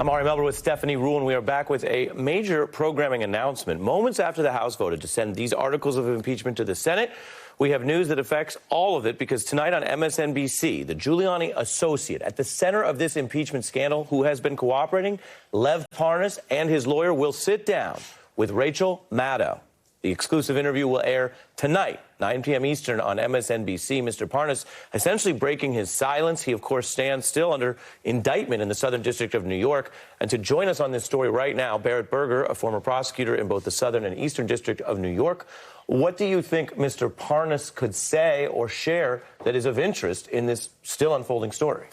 I'm Ari Melber with Stephanie Rule, and we are back with a major programming announcement. Moments after the House voted to send these articles of impeachment to the Senate, we have news that affects all of it, because tonight on MSNBC, the Giuliani associate at the center of this impeachment scandal, who has been cooperating, Lev Parnas, and his lawyer will sit down with Rachel Maddow. The exclusive interview will air tonight, 9 p.m. Eastern on MSNBC. Mr. Parnas essentially breaking his silence. He, of course, stands still under indictment in the Southern District of New York. And to join us on this story right now, Barrett Berger, a former prosecutor in both the Southern and Eastern District of New York. What do you think Mr. Parnas could say or share that is of interest in this still unfolding story?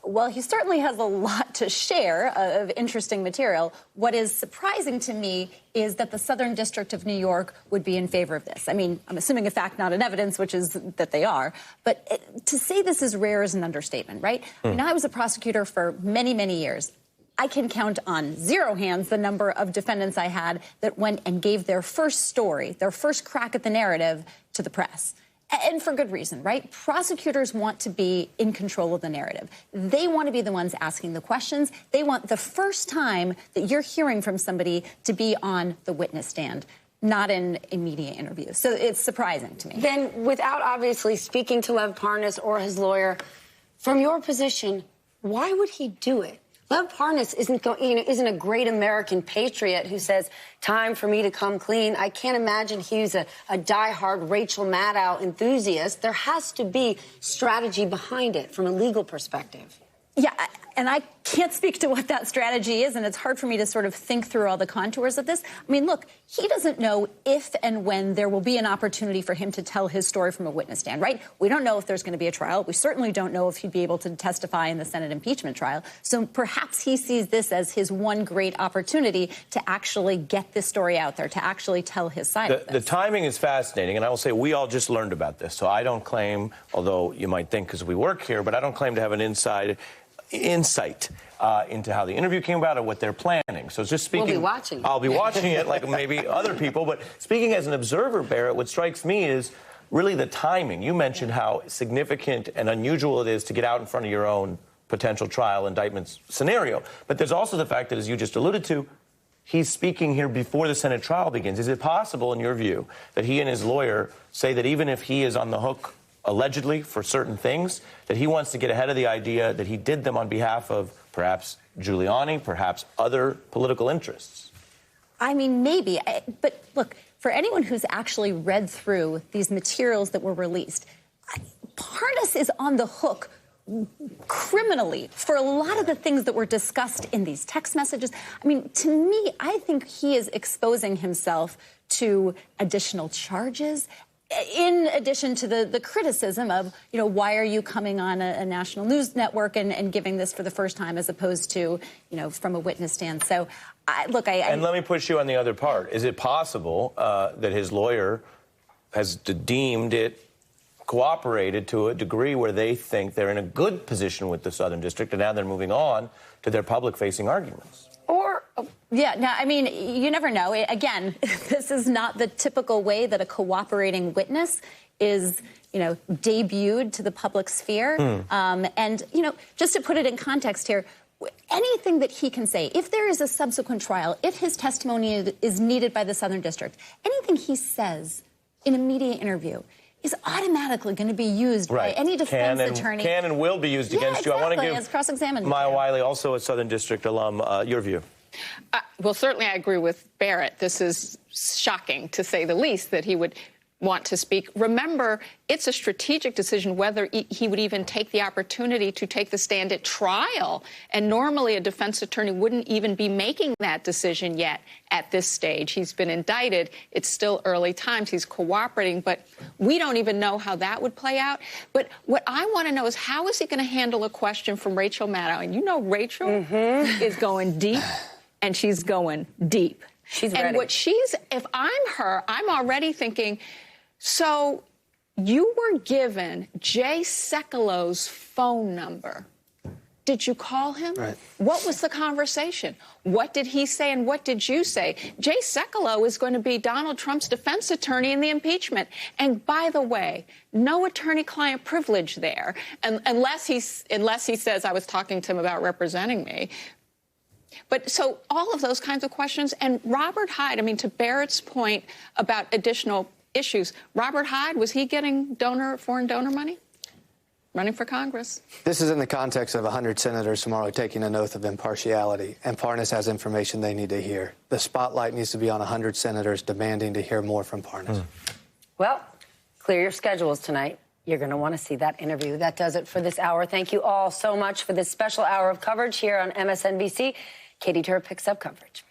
Well, he certainly has a lot to share of interesting material. What is surprising to me is that the Southern District of New York would be in favor of this. I mean, I'm assuming a fact, not an evidence, which is that they are. But to say this is rare is an understatement, right? I mean, I was a prosecutor for many, many years. I can count on 0 hands the number of defendants I had that went and gave their first story, their first crack at the narrative, to the press. And for good reason, right? Prosecutors want to be in control of the narrative. They want to be the ones asking the questions. They want the first time that you're hearing from somebody to be on the witness stand, not in a media interview. So it's surprising to me. Then, without obviously speaking to Lev Parnas or his lawyer, from your position, why would he do it? Lev Parnas isn't a great American patriot who says, time for me to come clean. I can't imagine he's a diehard Rachel Maddow enthusiast. There has to be strategy behind it from a legal perspective. Yeah, and I can't speak to what that strategy is, and it's hard for me to sort of think through all the contours of this. I mean, look, he doesn't know if and when there will be an opportunity for him to tell his story from a witness stand, right? We don't know if there's going to be a trial. We certainly don't know if he'd be able to testify in the Senate impeachment trial. So perhaps he sees this as his one great opportunity to actually get this story out there, to actually tell his side of this. The timing is fascinating, and I will say we all just learned about this. So I don't claim, although you might think because we work here, but I don't claim to have an insight into how the interview came about or what they're planning. So just speaking... We'll be watching. I'll be watching it like maybe other people. But speaking as an observer, Barrett, what strikes me is really the timing. You mentioned how significant and unusual it is to get out in front of your own potential trial indictment scenario. But there's also the fact that, as you just alluded to, he's speaking here before the Senate trial begins. Is it possible, in your view, that he and his lawyer say that even if he is on the hook allegedly for certain things, that he wants to get ahead of the idea that he did them on behalf of perhaps Giuliani, perhaps other political interests? I mean, maybe. But look, for anyone who's actually read through these materials that were released, Parnas is on the hook criminally for a lot of the things that were discussed in these text messages. I mean, to me, I think he is exposing himself to additional charges, in addition to the criticism of, you know, why are you coming on a national news network and giving this for the first time as opposed to, you know, from a witness stand. So, And let me push you on the other part. Is it possible that his lawyer has deemed it cooperated to a degree where they think they're in a good position with the Southern District, and now they're moving on to their public-facing arguments? Yeah, no, I mean, you never know. Again, this is not the typical way that a cooperating witness is, you know, debuted to the public sphere. And, you know, just to put it in context here, anything that he can say, if there is a subsequent trial, if his testimony is needed by the Southern District, anything he says in a media interview is automatically going to be used by any defense attorney. Can and will be used against you. I want to give as cross-examined. Maya Wiley, also a Southern District alum, your view. Well, certainly I agree with Barrett. This is shocking, to say the least, that he would want to speak. Remember, it's a strategic decision whether he would even take the opportunity to take the stand at trial. And normally a defense attorney wouldn't even be making that decision yet at this stage. He's been indicted. It's still early times. He's cooperating, but we don't even know how that would play out. But what I want to know is, how is he going to handle a question from Rachel Maddow? And you know Rachel is going deep, and she's going deep. She's ready. And if I'm her, I'm already thinking, so you were given Jay Sekulo's phone number. Did you call him? Right. What was the conversation? What did he say and what did you say? Jay Sekulo is going to be Donald Trump's defense attorney in the impeachment. And by the way, no attorney-client privilege there, unless he says, I was talking to him about representing me. But so all of those kinds of questions. And Robert Hyde, I mean, to Barrett's point about additional issues, Robert Hyde, was he getting foreign donor money? Running for Congress. This is in the context of 100 senators tomorrow taking an oath of impartiality, and Parnas has information they need to hear. The spotlight needs to be on 100 senators demanding to hear more from Parnas. Well, clear your schedules tonight. You're going to want to see that interview. That does it for this hour. Thank you all so much for this special hour of coverage here on MSNBC. Katie Tur picks up coverage.